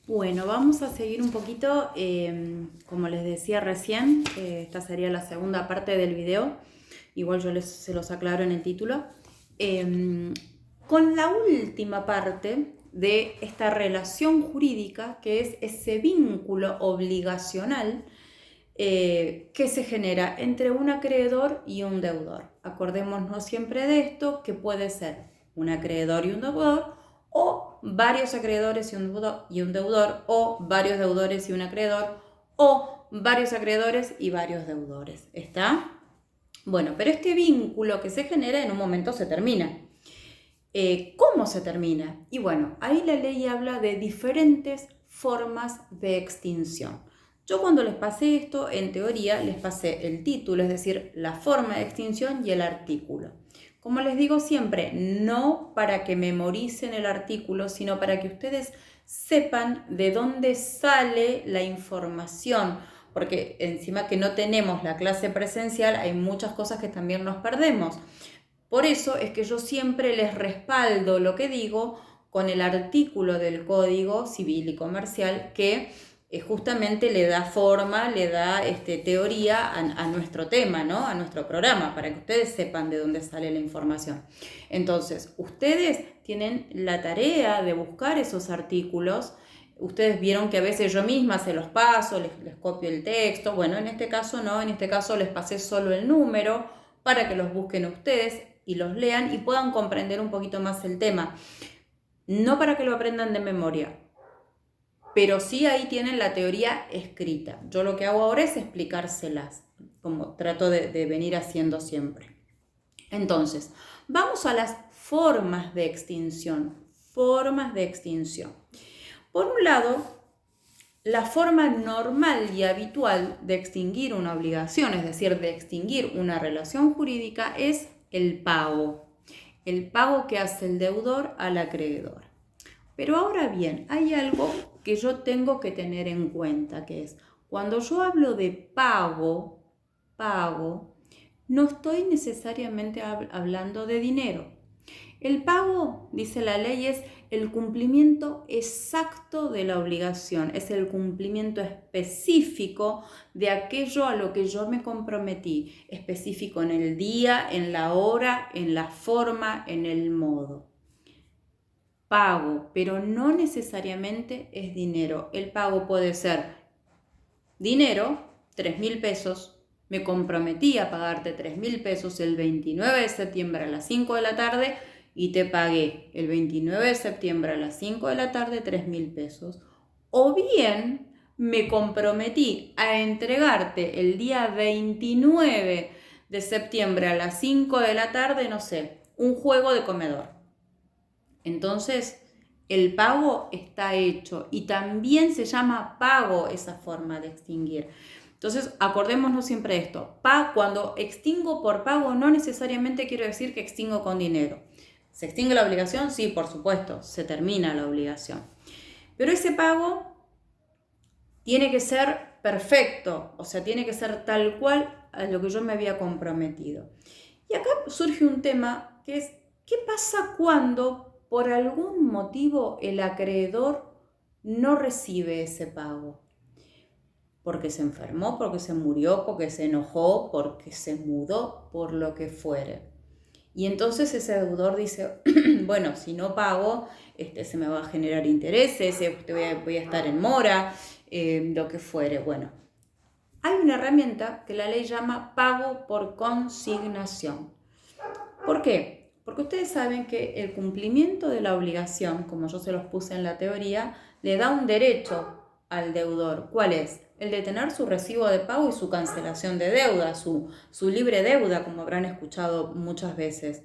Bueno, vamos a seguir un poquito, como les decía recién, esta sería la segunda parte del video, igual se los aclaro en el título, con la última parte de esta relación jurídica, que es ese vínculo obligacional que se genera entre un acreedor y un deudor. Acordémonos siempre de esto, que puede ser un acreedor y un deudor, o varios acreedores y un deudor, o varios deudores y un acreedor, o varios acreedores y varios deudores. ¿Está? Bueno, pero este vínculo que se genera en un momento se termina. ¿Cómo se termina? Y bueno, ahí la ley habla de diferentes formas de extinción. Yo cuando les pasé esto, en teoría, les pasé el título, es decir, la forma de extinción y el artículo. Como les digo siempre, no para que memoricen el artículo, sino para que ustedes sepan de dónde sale la información, porque encima que no tenemos la clase presencial, hay muchas cosas que también nos perdemos. Por eso es que yo siempre les respaldo lo que digo con el artículo del Código Civil y Comercial que justamente le da forma, le da teoría a nuestro tema, ¿no? A nuestro programa, para que ustedes sepan de dónde sale la información. Entonces, ustedes tienen la tarea de buscar esos artículos. Ustedes vieron que a veces yo misma se los paso, les copio el texto. Bueno, en este caso no, en este caso les pasé solo el número para que los busquen ustedes y los lean y puedan comprender un poquito más el tema. No para que lo aprendan de memoria, pero sí ahí tienen la teoría escrita. Yo lo que hago ahora es explicárselas, como trato de venir haciendo siempre. Entonces, vamos a las formas de extinción. Formas de extinción. Por un lado, la forma normal y habitual de extinguir una obligación, es decir, de extinguir una relación jurídica, es el pago. El pago que hace el deudor al acreedor. Pero ahora bien, hay algo que yo tengo que tener en cuenta, que es, cuando yo hablo de pago, no estoy necesariamente hablando de dinero. El pago, dice la ley, es el cumplimiento exacto de la obligación, es el cumplimiento específico de aquello a lo que yo me comprometí, específico en el día, en la hora, en la forma, en el modo. Pago, pero no necesariamente es dinero. El pago puede ser dinero, 3.000 pesos. Me comprometí a pagarte 3.000 pesos el 29 de septiembre a las 5 de la tarde y te pagué el 29 de septiembre a las 5 de la tarde 3.000 pesos. O bien me comprometí a entregarte el día 29 de septiembre a las 5 de la tarde, no sé, un juego de comedor. Entonces, el pago está hecho y también se llama pago esa forma de extinguir. Entonces, acordémonos siempre de esto. Cuando extingo por pago, no necesariamente quiero decir que extingo con dinero. ¿Se extingue la obligación? Sí, por supuesto, se termina la obligación. Pero ese pago tiene que ser perfecto, o sea, tiene que ser tal cual a lo que yo me había comprometido. Y acá surge un tema que es, ¿qué pasa cuando por algún motivo el acreedor no recibe ese pago? Porque se enfermó, porque se murió, porque se enojó, porque se mudó, por lo que fuere. Y entonces ese deudor dice, bueno, si no pago, se me va a generar intereses, voy a estar en mora, lo que fuere. Bueno, hay una herramienta que la ley llama pago por consignación. ¿Por qué? Porque ustedes saben que el cumplimiento de la obligación, como yo se los puse en la teoría, le da un derecho al deudor. ¿Cuál es? El de tener su recibo de pago y su cancelación de deuda, su libre deuda, como habrán escuchado muchas veces.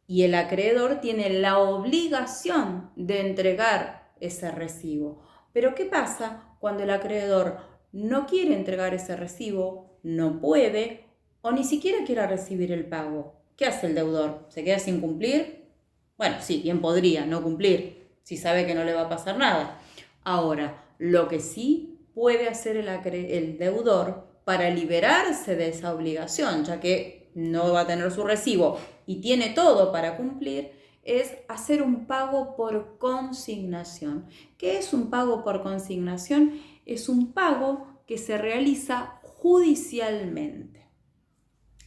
Y el acreedor tiene la obligación de entregar ese recibo. Pero ¿qué pasa cuando el acreedor no quiere entregar ese recibo, no puede o ni siquiera quiera recibir el pago? ¿Qué hace el deudor? ¿Se queda sin cumplir? Bueno, sí, bien podría no cumplir si sabe que no le va a pasar nada. Ahora, lo que sí puede hacer el deudor para liberarse de esa obligación, ya que no va a tener su recibo y tiene todo para cumplir, es hacer un pago por consignación. ¿Qué es un pago por consignación? Es un pago que se realiza judicialmente.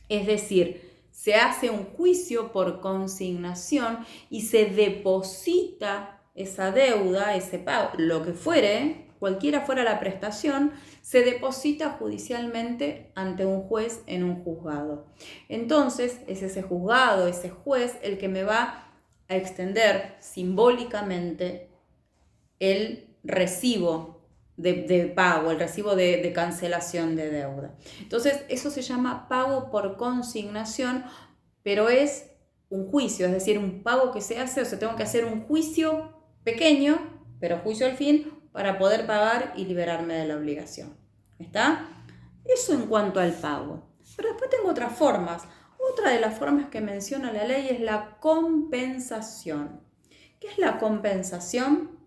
Es decir, se hace un juicio por consignación y se deposita esa deuda, ese pago, lo que fuere, cualquiera fuera la prestación, se deposita judicialmente ante un juez en un juzgado. Entonces, es ese juzgado, ese juez, el que me va a extender simbólicamente el recibo de pago, el recibo de cancelación de deuda. Entonces, eso se llama pago por consignación, pero es un juicio, es decir, un pago que se hace, o sea, tengo que hacer un juicio pequeño, pero juicio al fin, para poder pagar y liberarme de la obligación. ¿Está? Eso en cuanto al pago. Pero después tengo otras formas. Otra de las formas que menciona la ley es la compensación. ¿Qué es la compensación?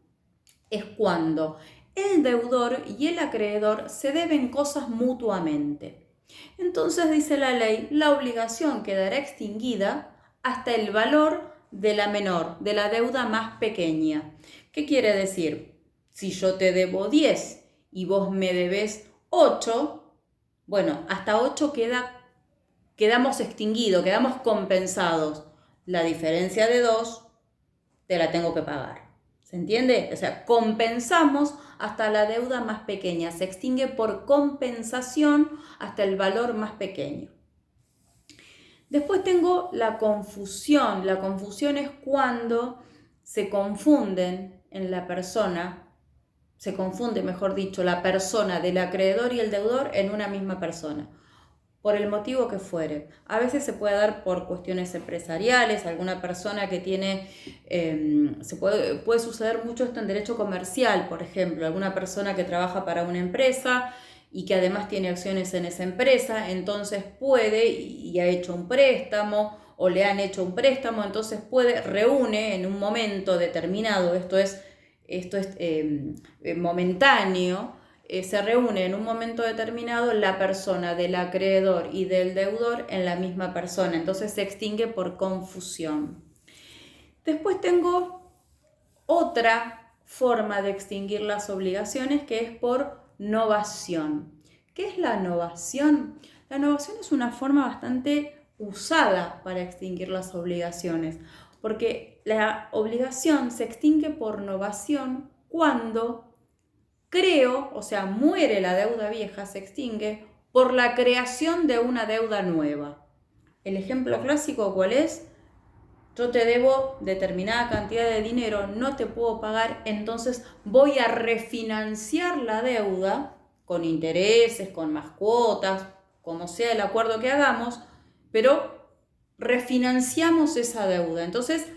Es cuando el deudor y el acreedor se deben cosas mutuamente. Entonces dice la ley, la obligación quedará extinguida hasta el valor de la menor, de la deuda más pequeña. ¿Qué quiere decir? Si yo te debo 10 y vos me debes 8, bueno, hasta 8 quedamos extinguidos, quedamos compensados. La diferencia de 2 te la tengo que pagar. ¿Se entiende? O sea, compensamos hasta la deuda más pequeña. Se extingue por compensación hasta el valor más pequeño. Después tengo la confusión. La confusión es cuando se confunden en la persona, se confunde, mejor dicho, la persona del acreedor y el deudor en una misma persona, por el motivo que fuere. A veces se puede dar por cuestiones empresariales, alguna persona que tiene, puede suceder mucho esto en derecho comercial, por ejemplo, alguna persona que trabaja para una empresa y que además tiene acciones en esa empresa, entonces puede y ha hecho un préstamo o le han hecho un préstamo, entonces reúne en un momento determinado, esto es momentáneo, se reúne en un momento determinado la persona del acreedor y del deudor en la misma persona, entonces se extingue por confusión. Después tengo otra forma de extinguir las obligaciones que es por novación. ¿Qué es la novación? La novación es una forma bastante usada para extinguir las obligaciones, porque la obligación se extingue por novación cuando o sea, muere la deuda vieja, se extingue por la creación de una deuda nueva. El ejemplo clásico, ¿cuál es? Yo te debo determinada cantidad de dinero, no te puedo pagar, entonces voy a refinanciar la deuda con intereses, con más cuotas, como sea el acuerdo que hagamos, pero refinanciamos esa deuda. Entonces,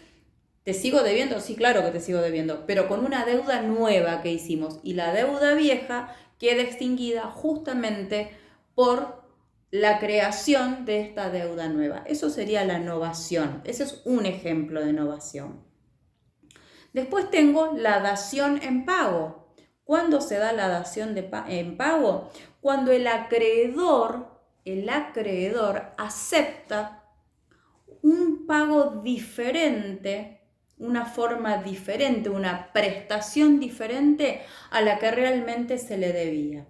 ¿te sigo debiendo? Sí, claro que te sigo debiendo, pero con una deuda nueva que hicimos. Y la deuda vieja queda extinguida justamente por la creación de esta deuda nueva. Eso sería la novación. Ese es un ejemplo de novación. Después tengo la dación en pago. ¿Cuándo se da la dación en pago? Cuando el acreedor acepta un pago diferente, una forma diferente, una prestación diferente a la que realmente se le debía.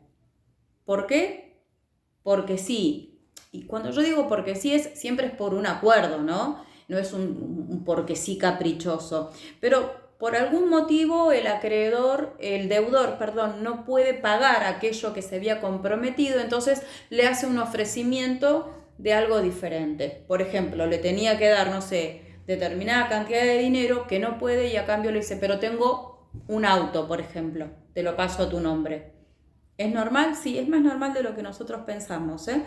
¿Por qué? Porque sí. Y cuando yo digo porque sí, siempre es por un acuerdo, ¿no? No es un porque sí caprichoso. Pero por algún motivo el deudor, no puede pagar aquello que se había comprometido, entonces le hace un ofrecimiento de algo diferente. Por ejemplo, le tenía que dar, no sé, determinada cantidad de dinero que no puede y a cambio le dice, pero tengo un auto, por ejemplo, te lo paso a tu nombre. ¿Es normal? Sí, es más normal de lo que nosotros pensamos, ¿eh?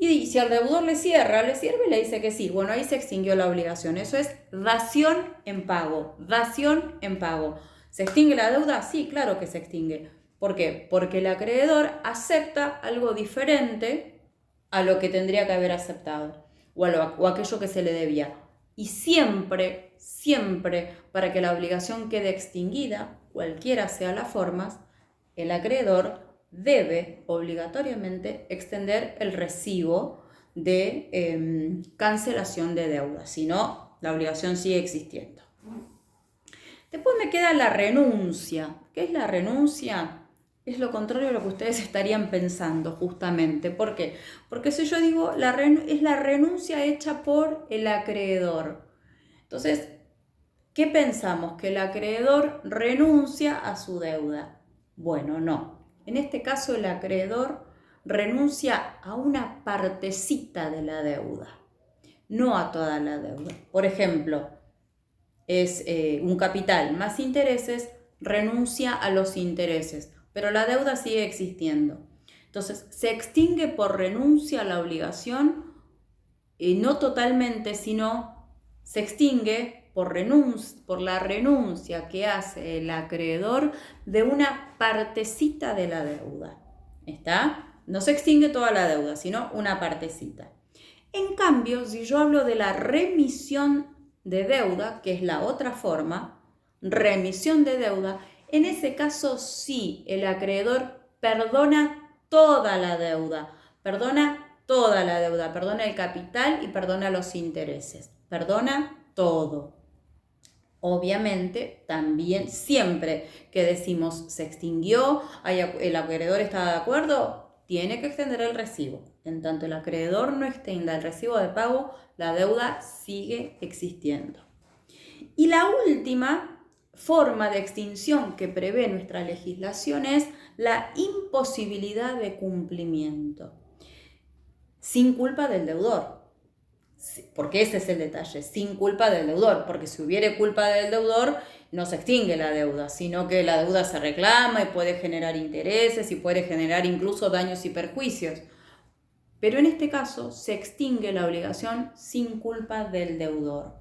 Y si al deudor le sirve, le dice que sí. Bueno, ahí se extinguió la obligación. Eso es dación en pago. Dación en pago. ¿Se extingue la deuda? Sí, claro que se extingue. ¿Por qué? Porque el acreedor acepta algo diferente a lo que tendría que haber aceptado o aquello que se le debía. Y siempre, para que la obligación quede extinguida, cualquiera sea las formas, el acreedor debe obligatoriamente extender el recibo de cancelación de deuda, si no, la obligación sigue existiendo. Después me queda la renuncia. ¿Qué es la renuncia? Es lo contrario a lo que ustedes estarían pensando, justamente. ¿Por qué? Porque si yo digo, es la renuncia hecha por el acreedor. Entonces, ¿qué pensamos? Que el acreedor renuncia a su deuda. Bueno, no. En este caso, el acreedor renuncia a una partecita de la deuda, no a toda la deuda. Por ejemplo, es un capital más intereses, renuncia a los intereses, pero la deuda sigue existiendo. Entonces, se extingue por renuncia a la obligación, no totalmente, sino se extingue por la renuncia que hace el acreedor de una partecita de la deuda. ¿Está? No se extingue toda la deuda, sino una partecita. En cambio, si yo hablo de la remisión de deuda, que es la otra forma, remisión de deuda, en ese caso sí, el acreedor perdona toda la deuda, perdona el capital y perdona los intereses, perdona todo. Obviamente, también siempre que decimos se extinguió, el acreedor está de acuerdo, tiene que extender el recibo. En tanto el acreedor no extienda el recibo de pago, la deuda sigue existiendo. Y la última forma de extinción que prevé nuestra legislación es la imposibilidad de cumplimiento, sin culpa del deudor. Porque ese es el detalle, sin culpa del deudor, porque si hubiera culpa del deudor no se extingue la deuda, sino que la deuda se reclama y puede generar intereses y puede generar incluso daños y perjuicios. Pero en este caso se extingue la obligación sin culpa del deudor.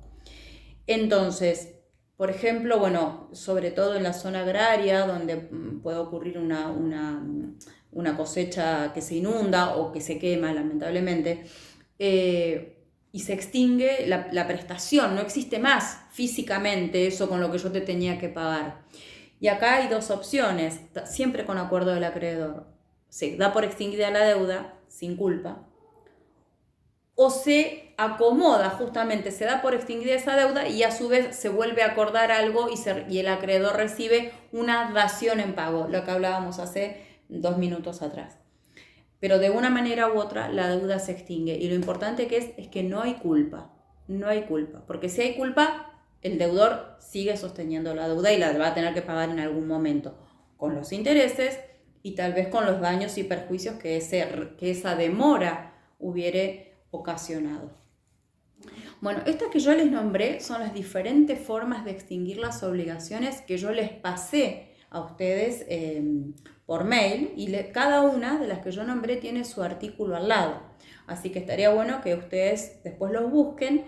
Entonces, por ejemplo, bueno, sobre todo en la zona agraria, donde puede ocurrir una cosecha que se inunda o que se quema, lamentablemente, y se extingue la prestación, no existe más físicamente eso con lo que yo te tenía que pagar. Y acá hay dos opciones, siempre con acuerdo del acreedor. Se da por extinguida la deuda, sin culpa, o se acomoda, justamente se da por extinguida esa deuda y a su vez se vuelve a acordar algo y el acreedor recibe una dación en pago, lo que hablábamos hace 2 minutos atrás. Pero de una manera u otra la deuda se extingue y lo importante que es que no hay culpa, porque si hay culpa el deudor sigue sosteniendo la deuda y la va a tener que pagar en algún momento, con los intereses y tal vez con los daños y perjuicios que esa demora hubiere ocasionado. Bueno, estas que yo les nombré son las diferentes formas de extinguir las obligaciones que yo les pasé a ustedes por mail y cada una de las que yo nombré tiene su artículo al lado. Así que estaría bueno que ustedes después los busquen.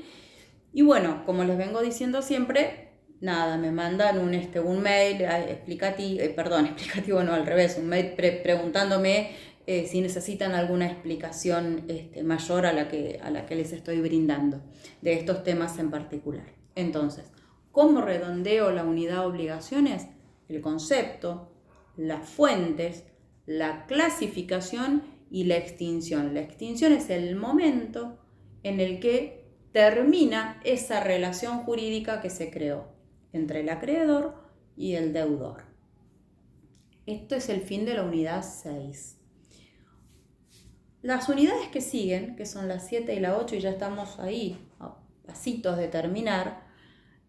Y bueno, como les vengo diciendo siempre, nada, me mandan un mail explicativo, no, al revés, un mail preguntándome si necesitan alguna explicación mayor a la que les estoy brindando de estos temas en particular. Entonces, ¿cómo redondeo la unidad obligaciones? El concepto, las fuentes, la clasificación y la extinción. La extinción es el momento en el que termina esa relación jurídica que se creó entre el acreedor y el deudor. Esto es el fin de la unidad 6. Las unidades que siguen, que son la 7 y la 8, y ya estamos ahí a pasitos de terminar,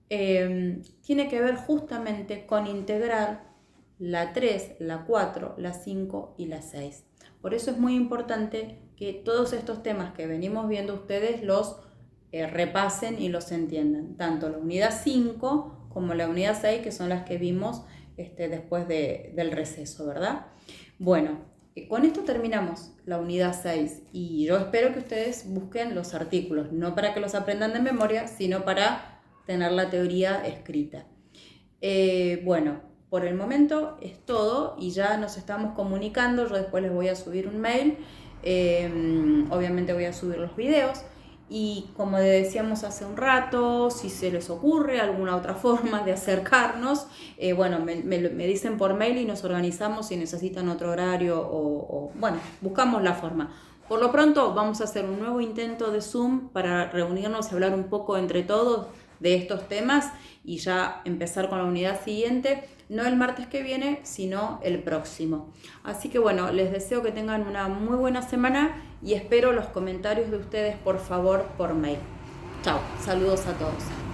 tiene que ver justamente con integrar la 3, la 4, la 5 y la 6. Por eso es muy importante que todos estos temas que venimos viendo ustedes los repasen y los entiendan, tanto la unidad 5 como la unidad 6, que son las que vimos después del receso, ¿verdad? Bueno, con esto terminamos la unidad 6 y yo espero que ustedes busquen los artículos, no para que los aprendan de memoria, sino para tener la teoría escrita. Bueno, por el momento es todo y ya nos estamos comunicando. Yo después les voy a subir un mail, obviamente voy a subir los videos y como decíamos hace un rato, si se les ocurre alguna otra forma de acercarnos, bueno, me dicen por mail y nos organizamos si necesitan otro horario o bueno, buscamos la forma. Por lo pronto vamos a hacer un nuevo intento de Zoom para reunirnos y hablar un poco entre todos de estos temas y ya empezar con la unidad siguiente, no el martes que viene, sino el próximo. Así que bueno, les deseo que tengan una muy buena semana y espero los comentarios de ustedes, por favor, por mail. Chao, saludos a todos.